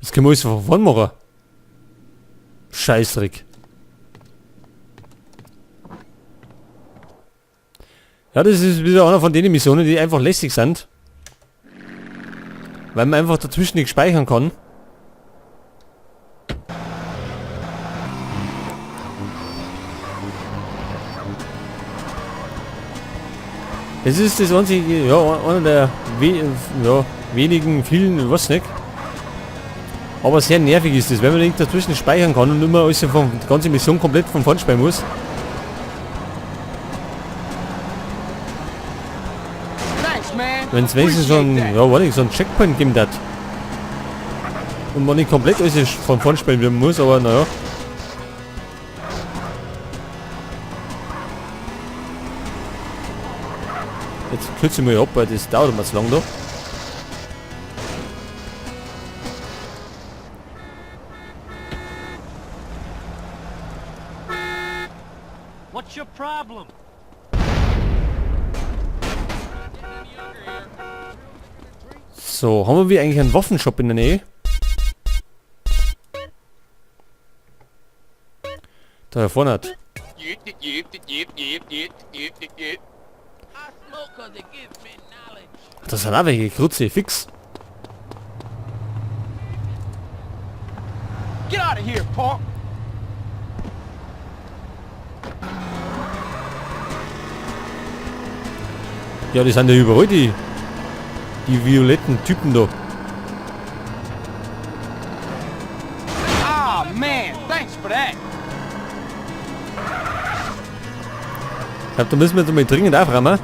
Das können wir alles von vorn machen. Scheißdreck. Ja, das ist wieder einer von den Missionen, die einfach lästig sind. Weil man einfach dazwischen nicht speichern kann. Das ist das einzige, ja, einer der wenigen, vielen, was nicht. Aber sehr nervig ist das, wenn man nicht dazwischen speichern kann und immer alles die ganze Mission komplett von vorn spielen muss. Wenn es wenigstens so ein, so ein Checkpoint gibt hat. Und man nicht komplett alles von vorn spielen muss, aber naja. Jetzt kürze ich mal ab, weil das dauert immer zu lang da. What's your problem? So, haben wir eigentlich einen Waffenshop in der Nähe? Da vorne hat. Das sind auch welche Krutze, fix. Get out of here, punk! Ja, die sind ja überall die violetten Typen da. Ah, man, thanks for that. Ich glaube, da müssen wir jetzt mal dringend aufräumen.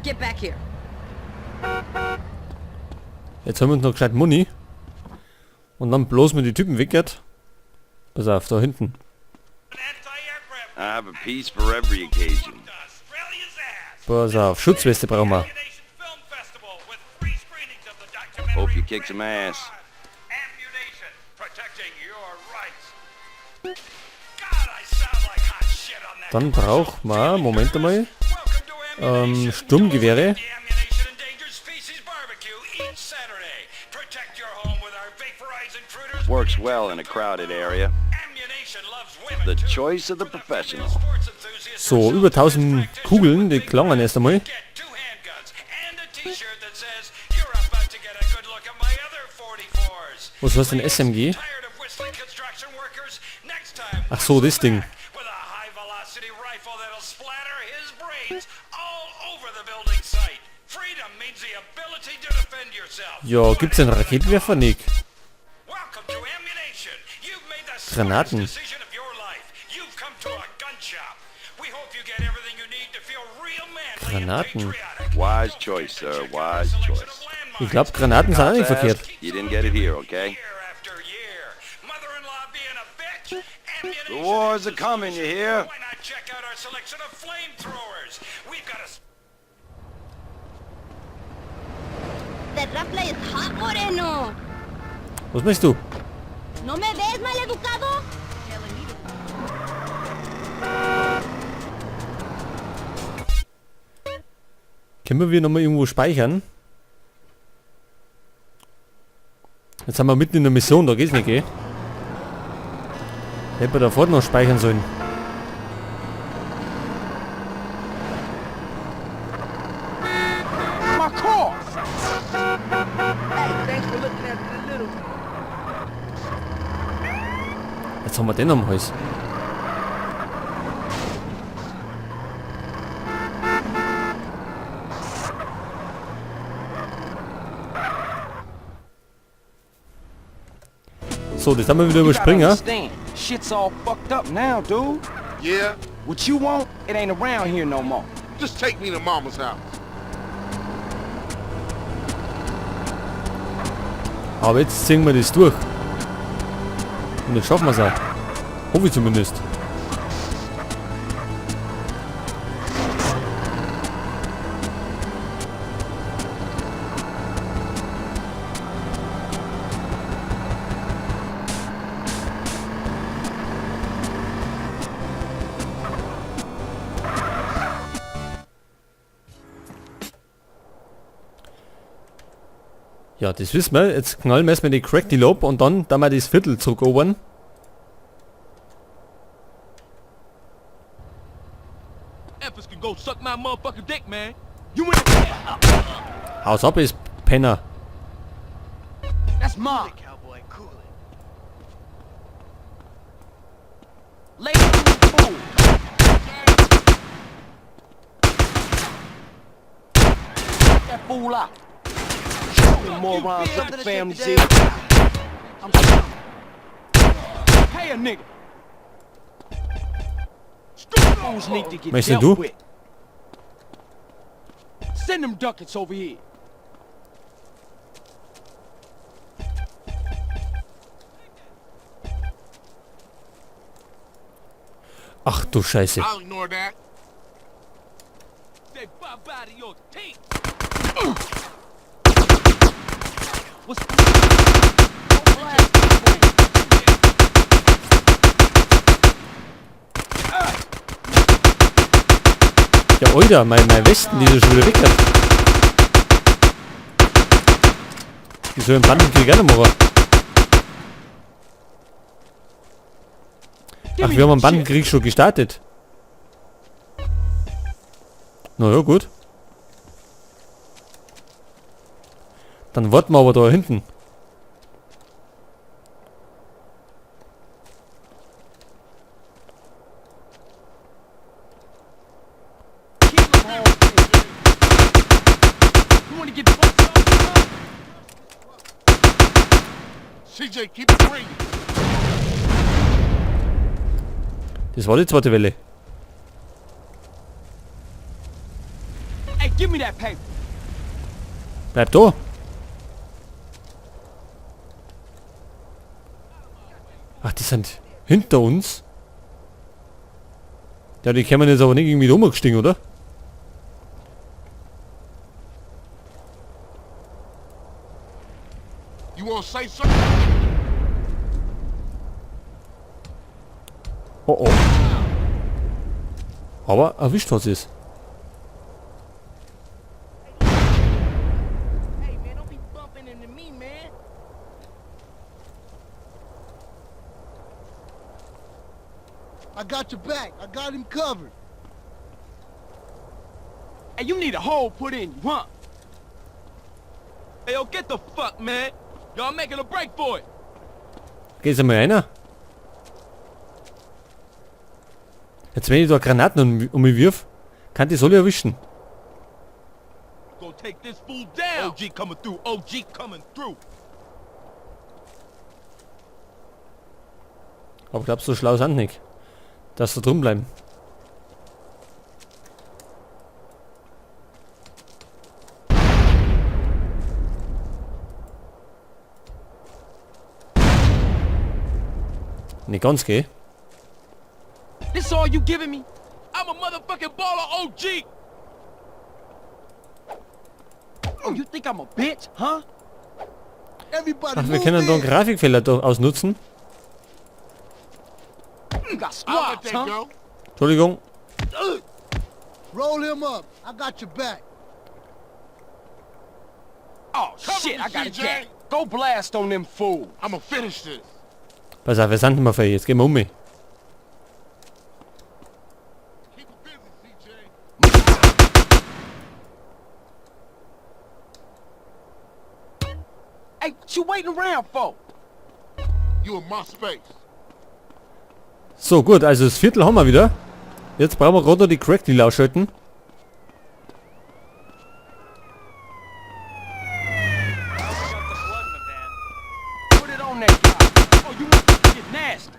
Get back here. Jetzt haben wir uns noch gescheit Money. Und dann bloß mit die Typen weggeht. Pass auf, da hinten. I have a piece for every occasion. Pass auf, Schutzweste brauchen wir. Hope you kick some ass. Dann braucht man, Moment einmal, Sturmgewehre. Works well in a crowded area. The choice of the professional. So, über 1000 Kugeln, die klangen erst einmal. Was heißt denn SMG? Ach so, das Ding. Ja, gibt's einen Raketenwerfer? Nicht. Granaten. Granaten. Wise choice, sir. Wise choice. Ich glaube, Granaten sind auch nicht verkehrt. You didn't get it here, okay? The wars are coming, you hear? That rafla is hot, Moreno. Was möchtest du? ¿No me ves, maleducado? Können wir nochmal irgendwo speichern? Jetzt sind wir mitten in der Mission, da geht's nicht, gell? Hätten wir da vorne noch speichern sollen. My car! Hey, thanks for looking at the little... Jetzt haben wir den am Hals. So, das haben wir wieder You gotta überspringen. understand, shit's all fucked up now, dude. Yeah? What you want, it ain't around here no more. Just take me to Mama's house. Aber jetzt ziehen wir das durch. Und jetzt schaffen wir es auch. Hoffe ich zumindest. Ja, das wissen wir. Jetzt knallen wir erstmal die Crack die Lob und dann wir das Viertel zurückerobern. Efforts can go suck my motherfucking dick, man. You in Haus ab ist Penner. That's mine. Cowboy, cool it. Lay fool. That fool out. Morons up the family shit. Hey a nigga. Fools need to get Möchtest dealt du? with. Send them ducats over here. Ach du Scheiße. I'll ignore that. They pop out of your teeth. What's Ja, Alter, mein Westen, die ist schon wieder weg hat. Die soll einen Bandenkrieg gerne machen. Ach, wir haben einen Bandenkrieg schon gestartet. Na ja, gut. Dann warten wir aber da hinten. CJ, keep it bringing. Das war die zweite Welle. Hey, give me that paper. Bleib da. Ach, die sind hinter uns. Ja, die können jetzt aber nicht irgendwie rumgestiegen, oder? You wanna say something? Oh oh. Aber erwischt hat sie es. Hey, man, don't be bumping into me, man. I got your back. I got him covered. Hey, you need a hole put in you, huh? Hey, yo, get the fuck, man. Y'all making a break for it. Geht's einmal einer? Jetzt wenn ich da Granaten um mich wirf, kann die alle erwischen. Go take this fool down. OG coming through. OG coming through. Aber glaubst du, so schlau sind nicht. Dass sie drum bleiben. Nicht ganz, gell? This all you giving me? I'm a motherfucking baller OG. Oh, you think I'm a bitch, huh? Everybody Ach, wir move können da einen in. Grafikfehler da ausnutzen. You got I'll let squads, that huh? go. Entschuldigung. Roll him up. I got your back. Oh, Cover shit, me, I got a CJ. gat. Go blast on them fools. I'ma finish this. Pass auf, wir sind nicht mehr für jetzt gehen wir um mich. Keep it busy, CJ. Hey, what you waiting around for? You in my space. So, gut, also das Viertel haben wir wieder. Jetzt brauchen wir gerade noch die Crack Deal ausschalten. Put it on that guy. Oh, you want to get nasty.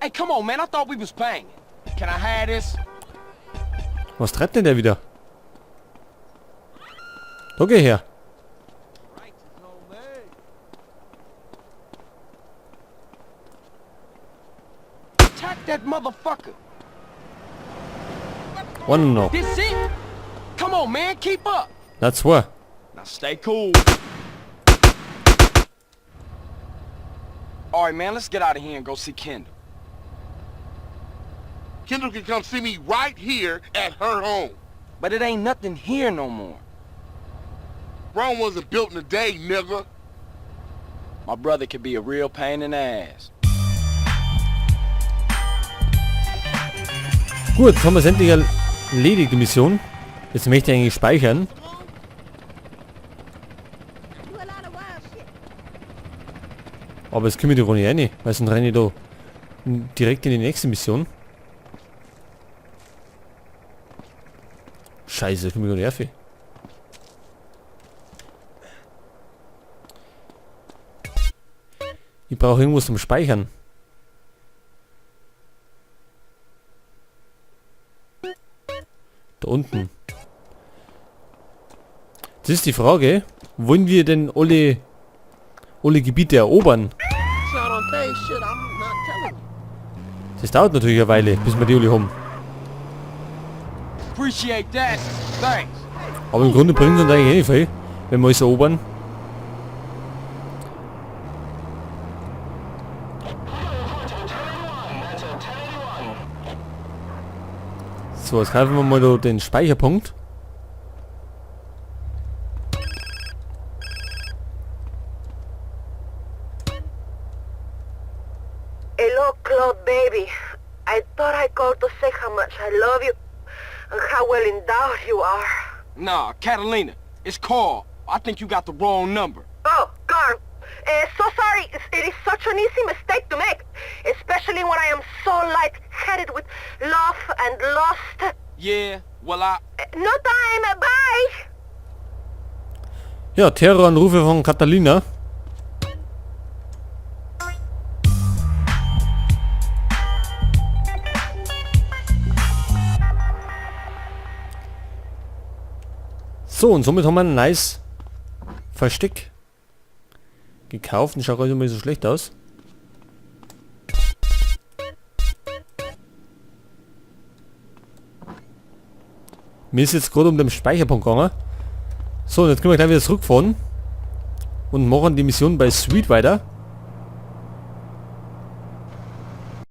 Hey, come on, man. I thought we was banging. Can I have this? Was treibt denn der wieder? Da geh her. Attack that motherfucker. One noch. This it? Come on, man. Keep up. That's zwei. Now stay cool. All right, man. Let's get out of here and go see Kendall. Kendall can come see me right here at her home. But it ain't nothing here no more. Rome wasn't built in a day, nigga. My brother can be a real pain in the ass. Gut, jetzt haben wir es endlich erledigt, die Mission. Jetzt möchte ich eigentlich speichern. Aber jetzt komme ich da gar nicht rein, weil sonst renne ich da direkt in die nächste Mission. Scheiße, ich komme gar nicht rauf. Ich brauche irgendwas zum Speichern. Da unten. Das ist die Frage. Wollen wir denn alle Gebiete erobern? So I don't tell you shit I'm not telling you. Das dauert natürlich eine Weile, bis wir die alle haben. Appreciate that. Thanks. Aber im Grunde bringt es uns eigentlich eh nicht viel, wenn wir alles erobern. So, jetzt kaufen wir mal da den Speicherpunkt. Hello, Claude, baby. I thought I called to say how much I love you and how well endowed you are. Nah, Catalina. It's Carl. I think you got the wrong number. Oh, Carl. So sorry. It is such an easy mistake to make, especially when I am so light-headed with love and lust. Yeah, well, No time. Bye. Ja, Terroranrufe von Catalina. So, und somit haben wir ein nice Versteck gekauft und schaut gar nicht mal so schlecht aus. Mir ist jetzt gerade um den Speicherpunkt gegangen. So, und jetzt können wir gleich wieder zurückfahren und machen die Mission bei Sweet weiter.